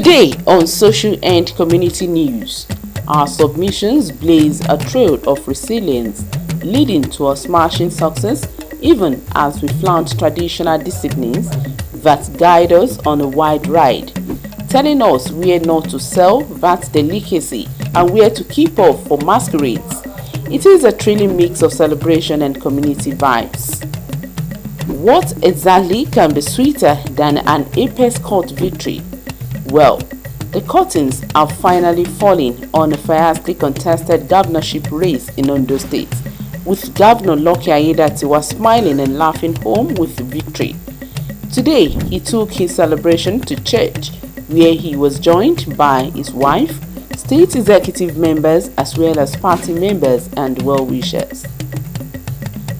Today on Social and Community News, our submissions blaze a trail of resilience leading to a smashing success even as we flaunt traditional disciplines that guide us on a wide ride, telling us where not to sell that delicacy and where to keep off for masquerades. It is a thrilling mix of celebration and community vibes. What exactly can be sweeter than an apex court victory? Well, the curtains are finally falling on a fiercely contested governorship race in Ondo State, with Governor Lucky Aiyedatiwa smiling and laughing home with victory. Today, he took his celebration to church, where he was joined by his wife, state executive members, as well as party members and well-wishers.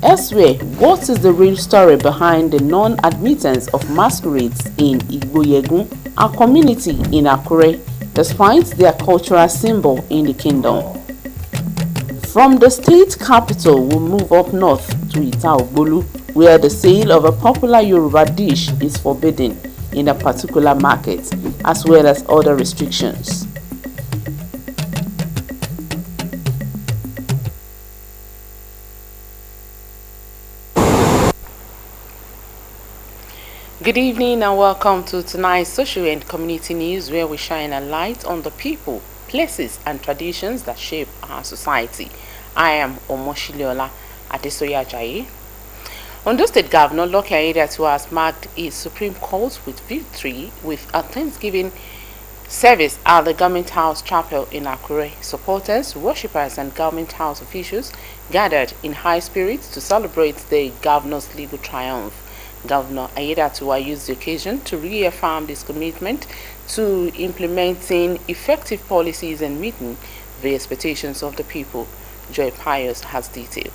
Elsewhere, what is the real story behind the non-admittance of masquerades in Igboyegun, a community in Akure, despite their cultural symbol in the kingdom? From the state capital, we move up north to Ita-Ogbolu, where the sale of a popular Yoruba dish is forbidden in a particular market, as well as other restrictions. Good evening and welcome to tonight's social and community news, where we shine a light on the people, places and traditions that shape our society. I am Omoshiliola Adesoya Ajayi. Ondo State Governor Lucky Aiyedatiwa has marked his Supreme Court with victory with a Thanksgiving service at the Government House Chapel in Akure. Supporters, worshippers and Government House officials gathered in high spirits to celebrate the governor's legal triumph. Governor Aiyedatiwa used the occasion to reaffirm his commitment to implementing effective policies and meeting the expectations of the people. Joy Pius has detail.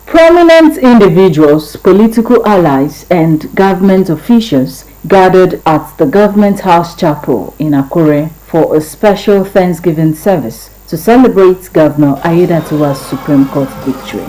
Prominent individuals, political allies, and government officials gathered at the Government House Chapel in Akure for a special Thanksgiving service to celebrate Governor Aiyedatiwa's Supreme Court victory.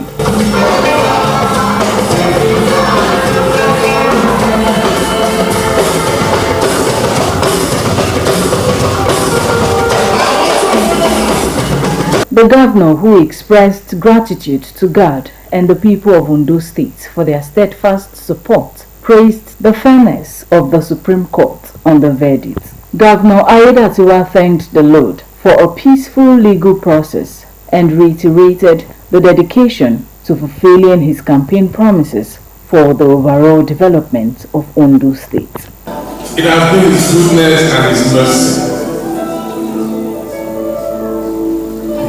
The governor, who expressed gratitude to God and the people of Ondo State for their steadfast support, praised the fairness of the Supreme Court on the verdict. Governor Aiyedatiwa thanked the Lord for a peaceful legal process and reiterated the dedication to fulfilling his campaign promises for the overall development of Ondo State. It has been his goodness and his mercy.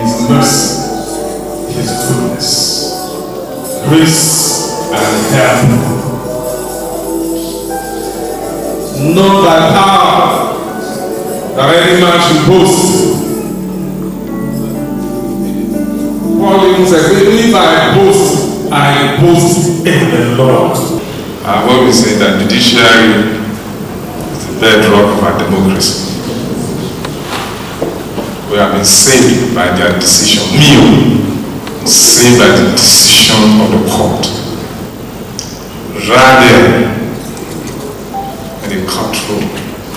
His mercy, his goodness, grace and help. Not by power that any man should boast. Paul even said, if I boast in the Lord. I've always said that judiciary is the bedrock of our democracy. We have been saved by their decision. Saved by the decision of the court. Rather, in the courtroom,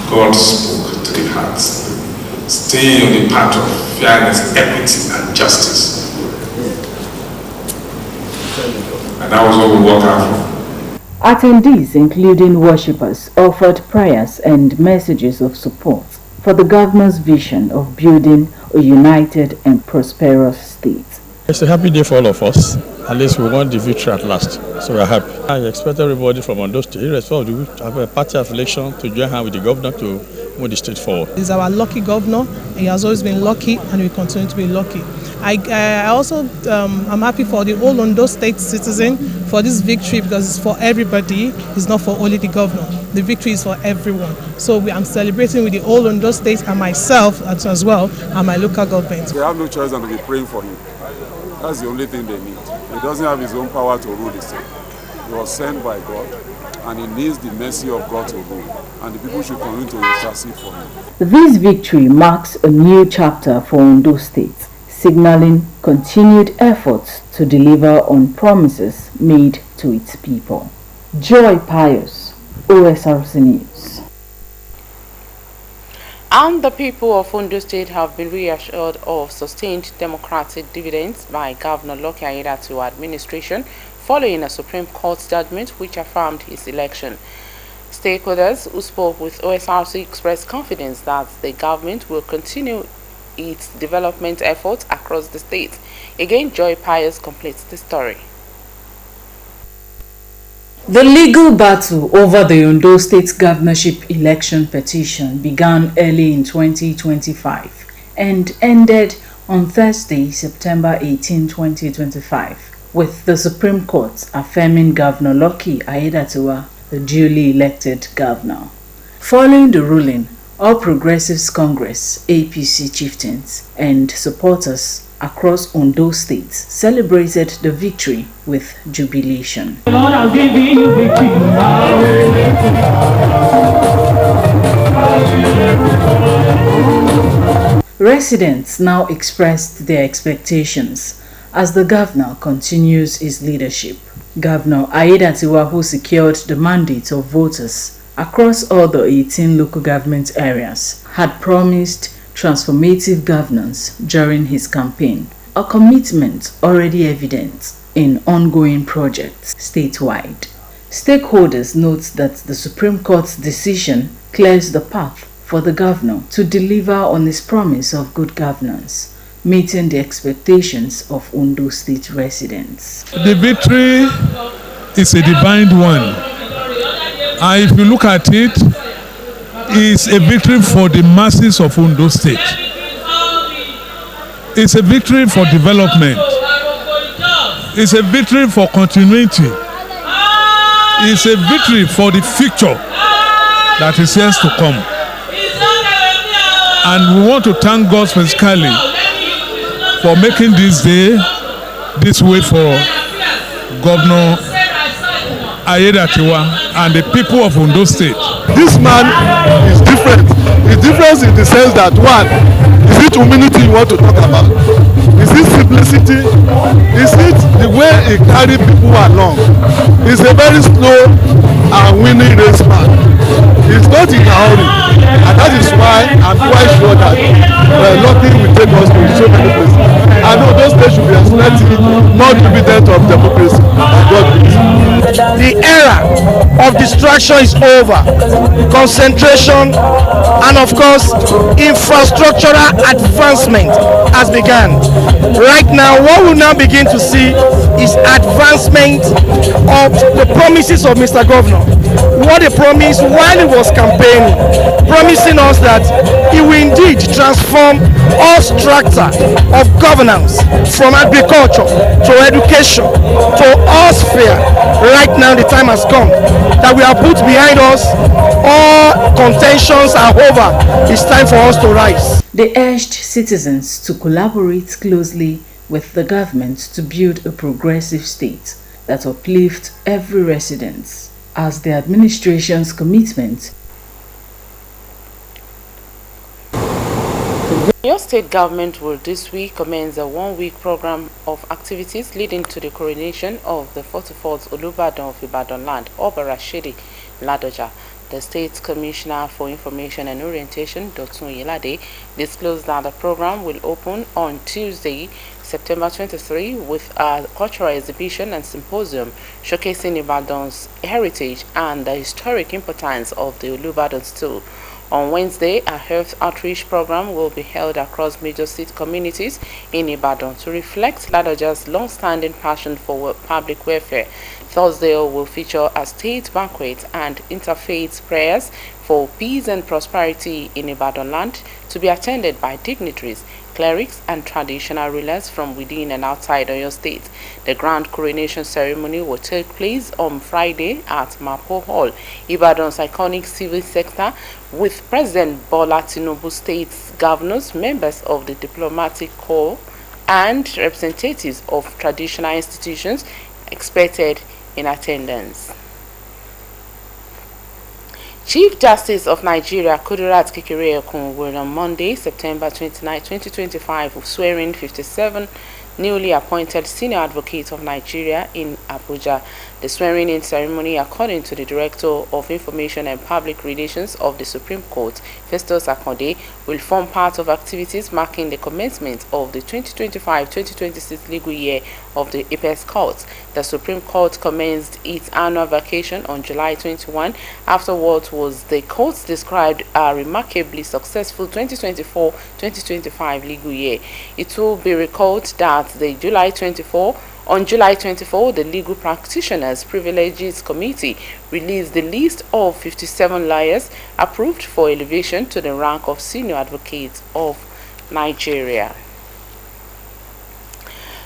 God spoke to the hearts, staying on the path of fairness, equity, and justice. And that was what we worked out for. Attendees, including worshippers, offered prayers and messages of support for the governor's vision of building a united and prosperous state. It's a happy day for all of us. At least we won the victory at last, so we're happy. I expect everybody from Ondo State, irrespective of the party affiliation, to join hands with the governor to move the state forward. He's our lucky governor. He has always been lucky and will continue to be lucky. I also I'm happy for the whole Ondo State citizen for this victory, because it's for everybody. It's not for only the governor. The victory is for everyone. So I'm celebrating with the whole Ondo State and myself as well, and my local government. They have no choice than to be praying for him. That's the only thing they need. He doesn't have his own power to rule the state. He was sent by God, and he needs the mercy of God to rule. And the people should continue to intercede for him. This victory marks a new chapter for Ondo State, signaling continued efforts to deliver on promises made to its people. Joy Pius, Osrc News. And the people of Ondo State have been reassured of sustained democratic dividends by Governor Lucky Aiyedatiwa administration following a Supreme Court judgment which affirmed his election. Stakeholders who spoke with Osrc expressed confidence that the government will continue its development efforts across the state. Again, Joy Pius completes the story. The legal battle over the Ondo State governorship election petition began early in 2025 and ended on Thursday, September 18, 2025, with the Supreme Court affirming Governor Lucky Aiyedatiwa the duly elected governor. Following the ruling, All Progressives Congress (APC) chieftains and supporters across Ondo State celebrated the victory with jubilation. The Lord has given you victory. Residents now expressed their expectations as the governor continues his leadership. Governor Aiyedatiwa, who secured the mandate of voters across all the 18 local government areas, had promised transformative governance during his campaign, a commitment already evident in ongoing projects statewide. Stakeholders note that the Supreme Court's decision clears the path for the governor to deliver on his promise of good governance, meeting the expectations of Ondo State residents. The victory is a divine one. And if you look at it, it's a victory for the masses of Ondo State. It's a victory for development. It's a victory for continuity. It's a victory for the future that is yet to come. And we want to thank God specifically for making this day this way for Governor Aiyedatiwa and the people of Ondo State. This man is different. He's different in the sense that, one, is it humility you want to talk about? Is it simplicity? Is it the way he carry people along? He's a very slow and winning race man. He's not in a hurry, and that is why I'm quite sure that Lucky will take us to so many places. I know those states should be expecting more dividend of democracy. God bless. The era of distraction is over. Concentration and, of course, infrastructural advancement has begun. Right now, what we now begin to see is advancement of the promises of Mr. Governor. What he promised while he was campaigning, promising us that he will indeed transform all strata of governance, from agriculture to education to all sphere. Right now the time has come that we are put behind us. All contentions are over. It's time for us to rise. They urged citizens to collaborate closely with the government to build a progressive state that uplifts every resident as the administration's commitment. Your state government will this week commence a one-week program of activities leading to the coronation of the 44th Olubadan of Ibadan land, Osrc Ladoja. The State Commissioner for Information and Orientation, Dr. Yelade, disclosed that the program will open on Tuesday, September 23, with a cultural exhibition and symposium showcasing Ibadan's heritage and the historic importance of the Olubadan stool. On Wednesday, a health outreach program will be held across major state communities in Ibadan to reflect Ladoja's long-standing passion for public welfare. Thursday will feature a state banquet and interfaith prayers for peace and prosperity in Ibadan land to be attended by dignitaries, clerics and traditional rulers from within and outside Oyo State. The grand coronation ceremony will take place on Friday at Mapo Hall, Ibadan's iconic civil sector, with President Bola Tinubu, State's governors, members of the diplomatic corps, and representatives of traditional institutions expected in attendance. Chief Justice of Nigeria Kudirat Kekere-Ekun will on Monday, September 29, 2025, swear in 57 newly appointed senior advocates of Nigeria in Abuja. The swearing-in ceremony, according to the Director of Information and Public Relations of the Supreme Court, Festus Akande, will form part of activities marking the commencement of the 2025-2026 legal year of the Apex Court. The Supreme Court commenced its annual vacation on July 21. Afterwards was the court described a remarkably successful 2024-2025 legal year. It will be recalled that on July 24, the Legal Practitioners Privileges Committee released the list of 57 lawyers approved for elevation to the rank of Senior Advocates of Nigeria.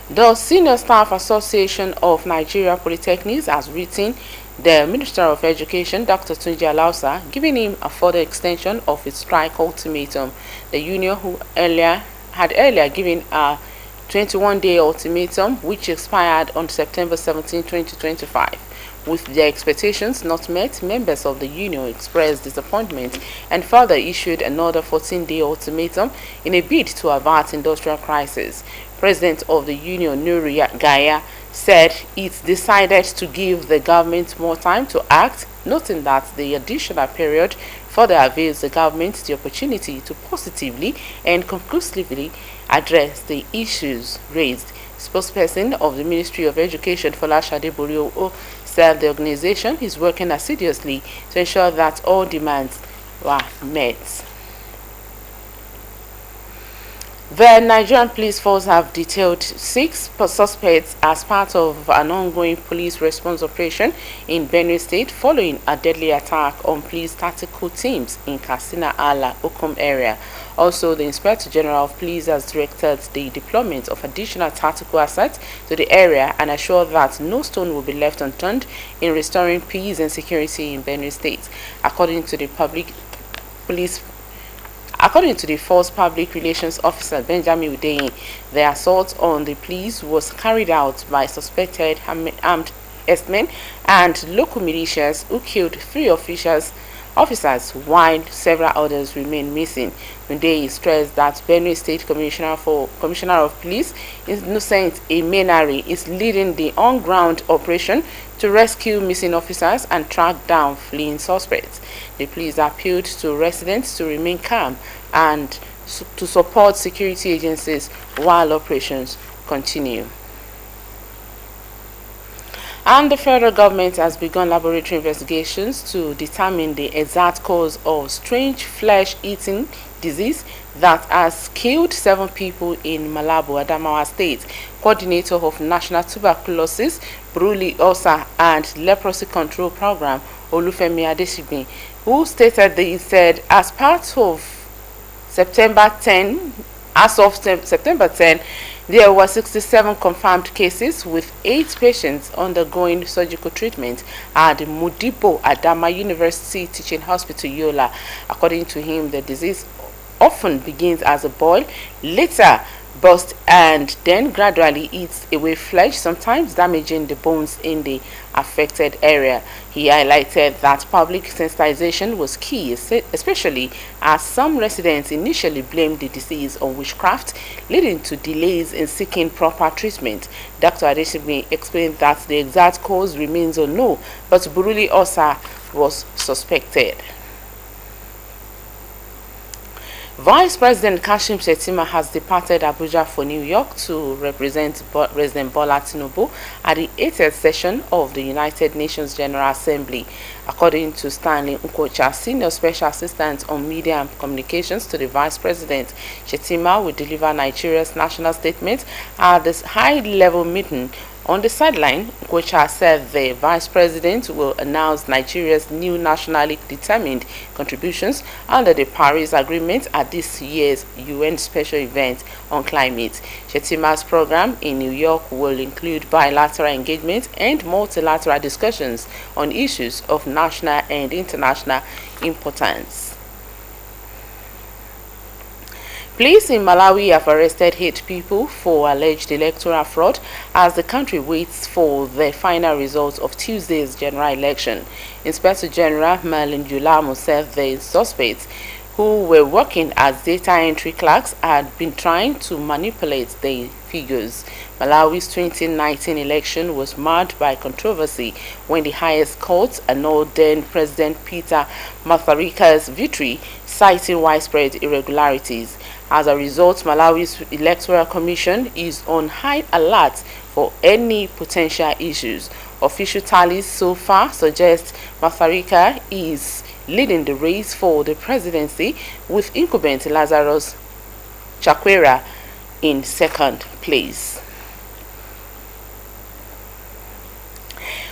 The Senior Staff Association of Nigeria Polytechnics has written the Minister of Education, Dr. Tunji Alausa, giving him a further extension of its strike ultimatum. The union, who had earlier given a 21-day ultimatum, which expired on September 17, 2025. With their expectations not met, members of the union expressed disappointment and further issued another 14-day ultimatum in a bid to avert industrial crisis. President of the union, Nuri Gaya, said it decided to give the government more time to act, noting that the additional period further avails the government the opportunity to positively and conclusively address the issues raised. Spokesperson of the Ministry of Education, Folashade Borio, said the organization is working assiduously to ensure that all demands were met. The Nigerian police force have detailed 6 suspects as part of an ongoing police response operation in Benue State following a deadly attack on police tactical teams in Katsina Ala Okum area. Also, the Inspector General of Police has directed the deployment of additional tactical assets to the area and assured that no stone will be left unturned in restoring peace and security in Benue State. According to the force public relations officer Benjamin Udeyin, the assault on the police was carried out by suspected armed herdsmen and local militias who killed 3 officers while several others remain missing. Udeyin stressed that Benue State Commissioner of Police Innocent Emenari is leading the on-ground operation to rescue missing officers and track down fleeing suspects. The police appealed to residents to remain calm and to support security agencies while operations continue. And the federal government has begun laboratory investigations to determine the exact cause of strange flesh-eating disease that has killed 7 people in Malabo, Adamawa State. Coordinator of National Tuberculosis, Brucellosis and Leprosy Control Program, Olufemi Adeshigbe, who stated that he said as of September 10, there were 67 confirmed cases with 8 patients undergoing surgical treatment at the Modibo Adama University Teaching Hospital, Yola. According to him, the disease often begins as a boil, later bursts and then gradually eats away flesh, sometimes damaging the bones in the affected area. He highlighted that public sensitization was key, especially as some residents initially blamed the disease on witchcraft, leading to delays in seeking proper treatment. Dr. Adeshigbe explained that the exact cause remains unknown, but Brucellosis was suspected. Vice President Kashim Shettima has departed Abuja for New York to represent President Bola Tinubu at the 80th session of the United Nations General Assembly. According to Stanley Nkocha, Senior Special Assistant on Media and Communications to the Vice President, Shettima will deliver Nigeria's national statement at this high-level meeting. On the sideline, Nkocha said the Vice President will announce Nigeria's new nationally determined contributions under the Paris Agreement at this year's UN Special Event on Climate. Shettima's program in New York will include bilateral engagement and multilateral discussions on issues of national and international importance. Police in Malawi have arrested 8 people for alleged electoral fraud as the country waits for the final results of Tuesday's general election. Inspector General Merlin Julamo said the suspects, who were working as data entry clerks, had been trying to manipulate the figures. Malawi's 2019 election was marred by controversy when the highest court annulled then President Peter Mutharika's victory, citing widespread irregularities. As a result, Malawi's Electoral Commission is on high alert for any potential issues. Official tallies so far suggest Mutharika is leading the race for the presidency, with incumbent Lazarus Chakwera in second place.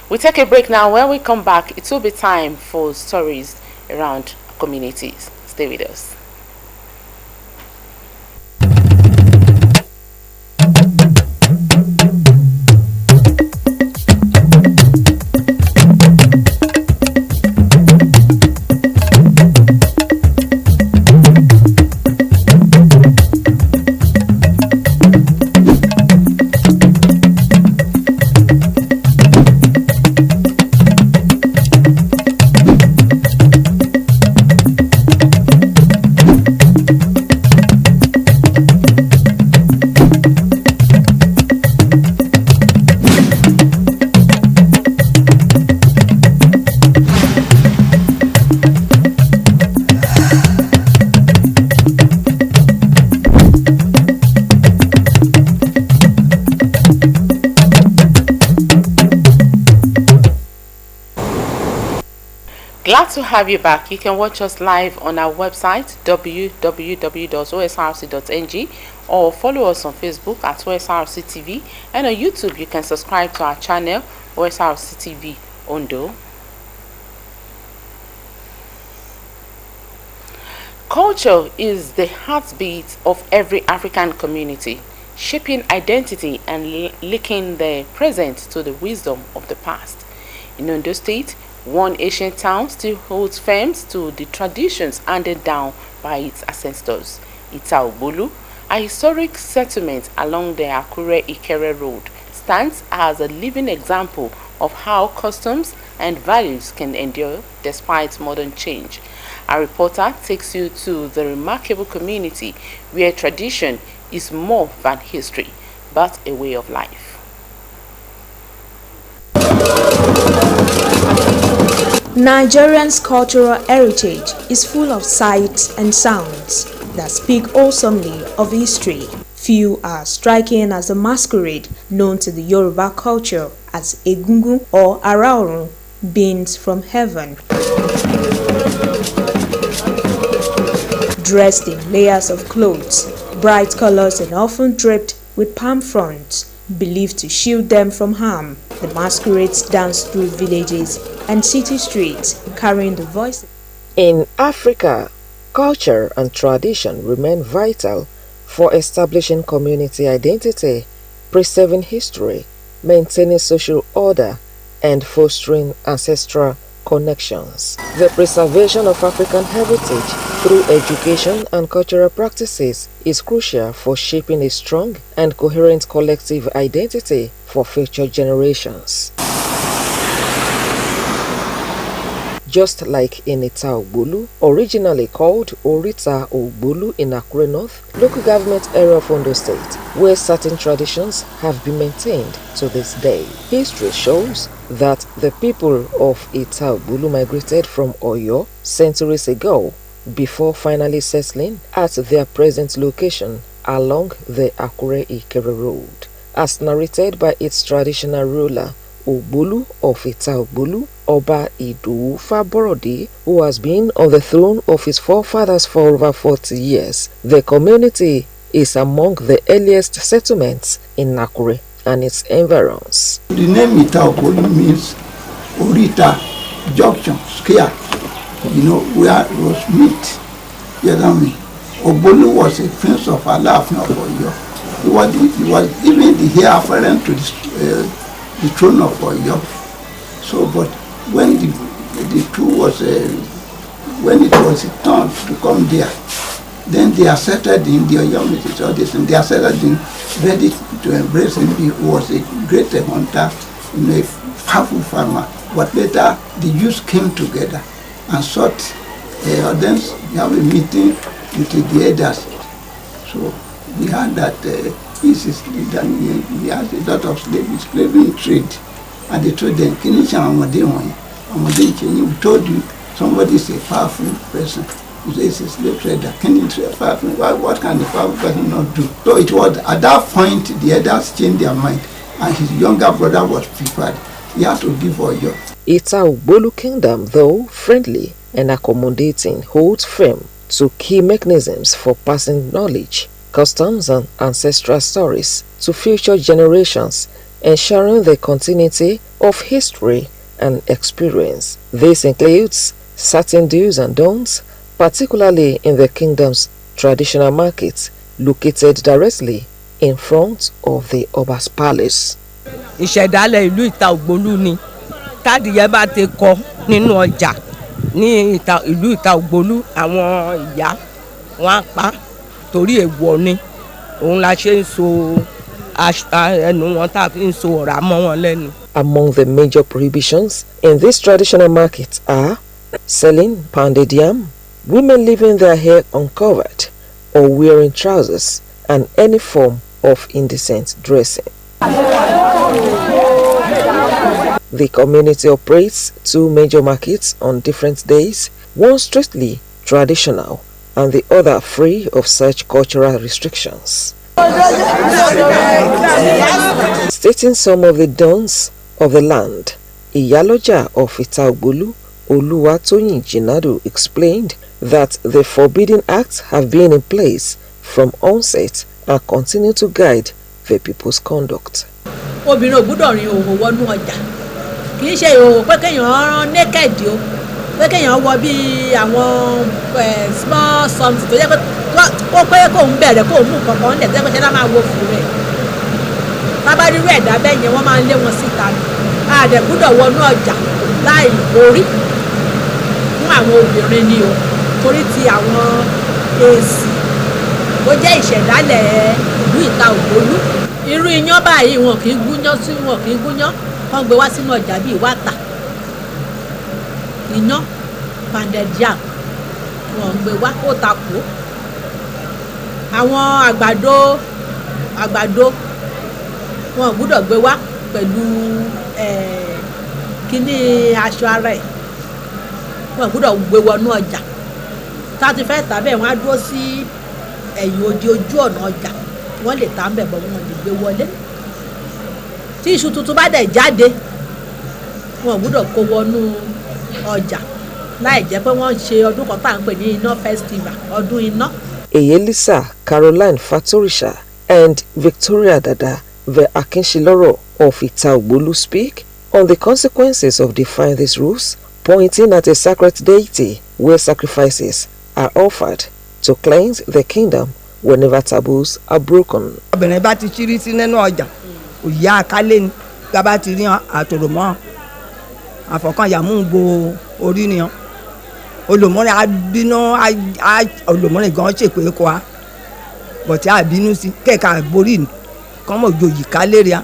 We take a break now. When we come back, it will be time for stories around communities. Stay with us. Glad to have you back. You can watch us live on our website www.osrc.ng or follow us on Facebook at Osrc TV, and on YouTube you can subscribe to our channel Osrc TV Ondo. Culture is the heartbeat of every African community, shaping identity and linking the present to the wisdom of the past. In Ondo State, one ancient town still holds firm to the traditions handed down by its ancestors. Ita-Ogbolu, a historic settlement along the Akure-Ikere Road, stands as a living example of how customs and values can endure despite modern change. Our reporter takes you to the remarkable community where tradition is more than history, but a way of life. Nigerians' cultural heritage is full of sights and sounds that speak awesomely of history. Few are striking as the masquerade known to the Yoruba culture as Egungun or Araorun, beings from heaven. Dressed in layers of clothes, bright colors and often draped with palm fronds, believed to shield them from harm, the masquerades dance through villages and city streets, carrying the voice. In Africa, culture and tradition remain vital for establishing community identity, preserving history, maintaining social order, and fostering ancestral connections. The preservation of African heritage through education and cultural practices is crucial for shaping a strong and coherent collective identity for future generations. Just like in Ita-Ogbolu, originally called Orita-Ogbolu in Akure North, local government area of Ondo State, where certain traditions have been maintained to this day. History shows that the people of Ita-Ogbolu migrated from Oyo centuries ago before finally settling at their present location along the Akure-Ikere Road. As narrated by its traditional ruler, Ogbolu of Ita-Ogbolu, Oba Idowu Faborode, who has been on the throne of his forefathers for over 40 years. The community is among the earliest settlements in Akure and its environs. The name Ita-Ogbolu means Orita, junction, square, where it was meat. You know me. Ogbolu was a prince of Alaafin of Oyo. He was even the heir apparent to the throne of Oyo. So, but when the two was when it was a turn to come there, Then they accepted him, the Oyomisis, all this, and they accepted him, ready to embrace him. He was a great hunter, a powerful farmer. But later, the youth came together and sought audience. We have a meeting with the elders. So we heard that he has a lot of slaving trade. And they told them, we told you somebody is a powerful person. He says he's a slave trader. What can the powerful person not do? So it was at that point the elders changed their mind, and his younger brother was prepared. He had to give Oyo. Ita Ugbolu Kingdom, though friendly and accommodating, holds firm to key mechanisms for passing knowledge, customs and ancestral stories to future generations, ensuring the continuity of history and experience. This includes certain do's and don'ts, particularly in the kingdom's traditional markets located directly in front of the Oba's palace. Ìṣẹ̀dálẹ̀ ìlú Ìta Ògbólú ni tádìyẹ bá ti kọ nínú ọjà ní ìlú Ìta Ògbólú àwọn ìyá wọn pa torí èèwọ̀ ni òun la ṣe ń so ẹnu wọn tá fi ń so ọ̀rá mọ́ wọn lẹ́nu. Among the major prohibitions in this traditional market are selling pounded yam, women leaving their hair uncovered or wearing trousers, and any form of indecent dressing. The community operates two major markets on different days, one strictly traditional and the other free of such cultural restrictions. Stating some of the dons of the land, Iyaloja of Ita Ògbólú, Oluwatoyin Jinadu, explained that the forbidden acts have been in place from onset and continue to guide the people's conduct. Obìnrin ò gbọ́dọ̀ rìn òhò wọnú ọjà, kì í ṣe ìhòòhò pé kéèyàn naked o, pé kéèyàn wọ bí àwọn small something tó yẹ kó pé kó ń bẹ̀rẹ̀ kó mú nǹkan kan lẹ̀ tẹ́ pé ṣe lá máa wo fún rẹ̀. Tábà rírú ẹ̀dá bẹ́ẹ̀ yẹn wọ́n máa ń lé wọn síta ni. A dẹ̀ gbọ́dọ̀ wọnú ọjà láì borí fún àwọn obìnrin ni o, torí ti àwọn èsì ó jẹ́ ìṣẹ̀dálẹ̀ ìlú Ìta Ògbólú. Irú iyán báyìí wọn kì í gúnyán kán gbé wá sínú ọjà bíi wàtà. Iyán pounded yam wọn ń gbé wá ó takò. Àwọn àgbàdo wọn gbọ́dọ̀ gbé wá pẹ̀lú kíní aṣọ ara ẹ̀, wọn gbọ́dọ̀ gbé wọnú ọjà. Tá a ti fẹ́ tà bẹ́ẹ̀ wọ́n á dúró sí ẹ̀yìn odi ojú ọ̀nà ọjà, wọ́n lè tà ń bẹ̀ bọ̀ wọ́n lè gbé wọlé. Tí iṣu tuntun bá dẹ̀ jáde wọn gbọ́dọ̀ kó wọnú ọjà láì jẹ́ pé wọ́n ń ṣe ọdún kan tá à ń pè ní iná festival, ọdún iná. Eyelisa Caroline Fatorisha and Victoria Dada, the Akinshiloro of Ita Ògbólú, speak on the consequences of defying these rules, pointing at a sacred deity where sacrifices are offered to cleanse the kingdom whenever taboos are broken. Obìnrin bá ti ṣírí sí nínú ọjà òyà àkálẹ̀ ni gbàbá ti rí àtòròmọ́ àfọ̀kànyàmú gbo orí ni olùmọ́rin àbínú olùmọ́rin gan ṣèpè kọ́ a bọ̀tí àbínú sí kẹ́ẹ̀ka borí kán mọ̀ òjòyì kálẹ̀ rí a.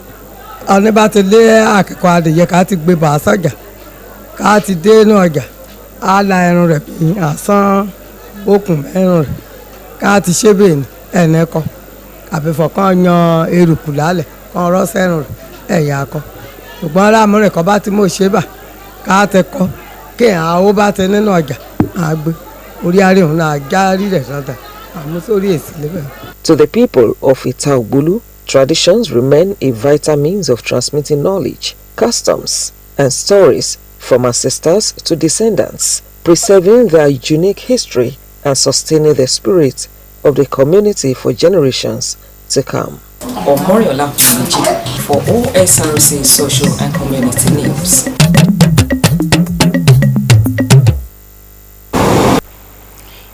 Ọ̀ní bá ti lé àkẹ́kọ̀ọ́ adìyẹ ká ti gbé bàá sọ́jà ká ti dé inú ọjà á la ẹran rẹ̀ bí àsán okùn ẹran rẹ̀ ká ti ṣe bẹ́ẹ̀ ni ẹ̀nẹ́kọ́ àbẹ̀fọ̀ kan yan erùpù lálẹ̀ kan rọ́ sẹ́rùn rẹ̀ ẹ̀yà akọ ṣùgbọ́n láàmúrẹ̀ kan bá ti mọ̀ ṣe bà ká tẹ kọ́ kéèyàn àwọ̀ bá tẹ nínú ọjà àgbẹ̀ orí àríhùn náà járí rẹ̀ sọ́tà àmúsórí èsì lébẹ̀. To the people of Ita Ògbólú, traditions remain a vital means of transmitting knowledge, customs, and stories from ancestors to descendants, preserving their unique history and sustaining the spirit of the community for generations to come. Omoriola for Osrc social and community news.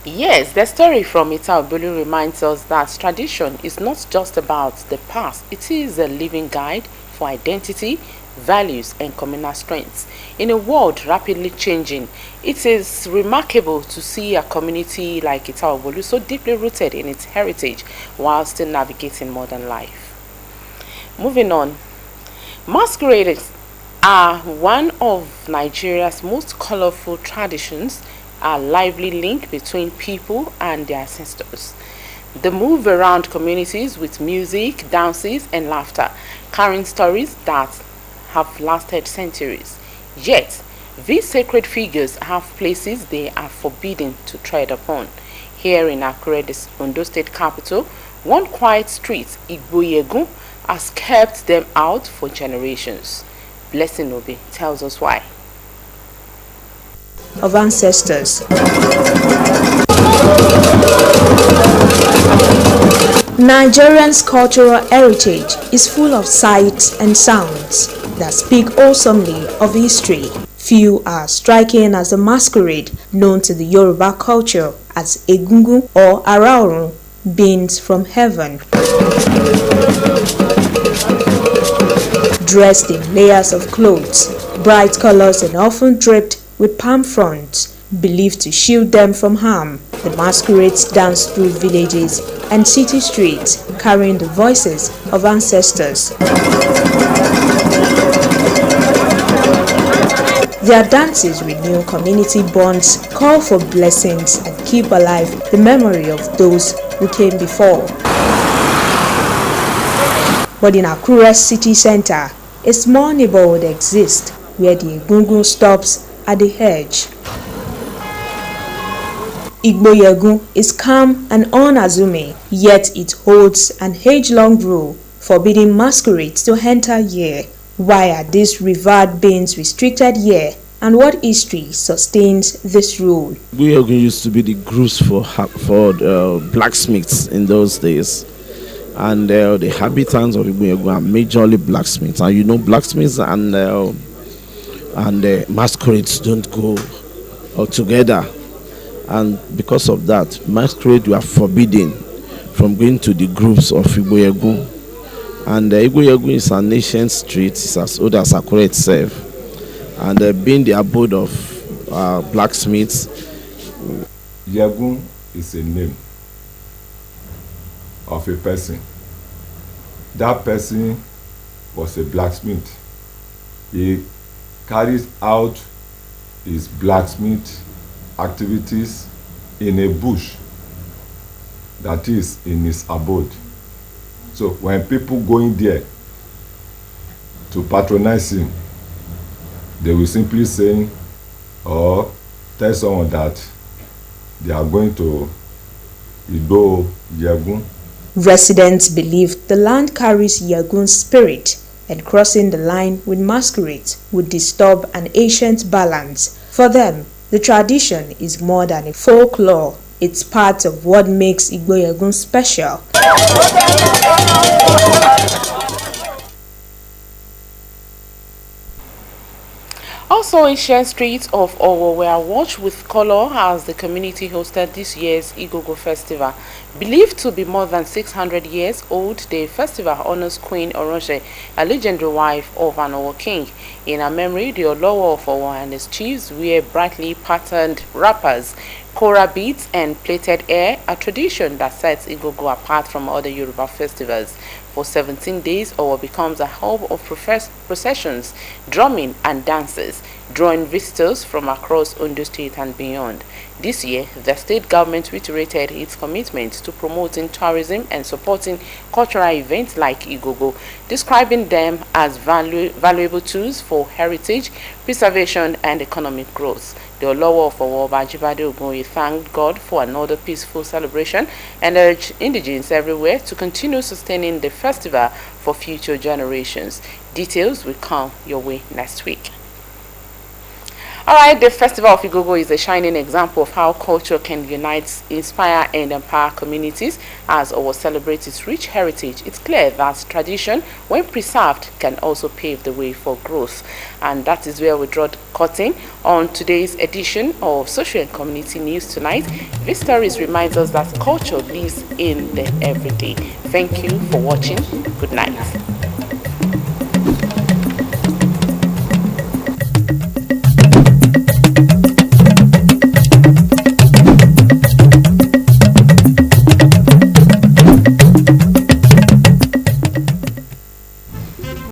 Yes, the story from Ita Ògbólú reminds us that tradition is not just about the past, it is a living guide for identity, values, and communal strengths. In a world rapidly changing, it is remarkable to see a community like Itaobolu so deeply rooted in its heritage while still navigating modern life. Moving on, masquerades are one of Nigeria's most colorful traditions, a lively link between people and their ancestors. They move around communities with music, dances, and laughter, carrying stories that have lasted centuries. Yet, these sacred figures have places they are forbidden to tread upon. Here in Akure, the Ondo State capital, one quiet street, Igboyegun, has kept them out for generations. Blessing Obi tells us why. Of ancestors. Nigerians' cultural heritage is full of sights and sounds that speak awesomely of history. Few are striking as the masquerade known to the Yoruba culture as Egungun or Araorun, beings from heaven. Dressed in layers of clothes, bright colors and often draped with palm fronds, believed to shield them from harm, the masquerades dance through villages and city streets, carrying the voices of ancestors. Their dances renew community bonds, call for blessings, and keep alive the memory of those who came before. But in Akure city center, a small neighborhood exists where the Egungun stops at the edge. Igboyegun is calm and unassuming, yet it holds an age-long rule forbidding masquerades to enter here. Why are these revered beings restricted here, and what history sustains this rule? Igboyegun used to be the groups for blacksmiths in those days. And the inhabitants of Igboyegun are majorly blacksmiths. And you know, blacksmiths and masquerades don't go together. And because of that, masquerades were forbidden from going to the groups of Igboyegun. And Igboyegun is an ancient street, it's as old as Akure itself. And being the abode of blacksmiths. Yegun is a name of a person. That person was a blacksmith. He carries out his blacksmith activities in a bush, that is in his abode. So when people go in there to patronize him, they will simply say or tell someone that they are going to Igbo Yegun. Residents believe the land carries Yegun's spirit, and crossing the line with masquerades would disturb an ancient balance. For them, the tradition is more than a folklore. It's part of what makes Igboyegun special. Also, ancient streets of Owo were watched with color as the community hosted this year's Igogo Festival. Believed to be more than 600 years old, the festival honors Queen Oronse, a legendary wife of an Owo king. In her memory, the Olowo of Owo and his chiefs wear brightly patterned wrappers, kora beads, and plaited hair, a tradition that sets Igogo apart from other Yoruba festivals. For 17 days, Owo becomes a hub of processions, drumming, and dances, drawing visitors from across Ondo State and beyond. This year, the state government reiterated its commitment to promoting tourism and supporting cultural events like Igogo, describing them as valuable tools for heritage, preservation, and economic growth. The Olowo of Owo, Ajibade Ogunye, thanked God for another peaceful celebration and urged indigents everywhere to continue sustaining the festival for future generations. Details will come your way next week. Alright, the Festival of Igogo is a shining example of how culture can unite, inspire, and empower communities. As Owo celebrates its rich heritage, it's clear that tradition, when preserved, can also pave the way for growth. And that is where we draw the curtain on today's edition of Social and Community News Tonight. This stories reminds us that culture lives in the everyday. Thank you for watching. Good night.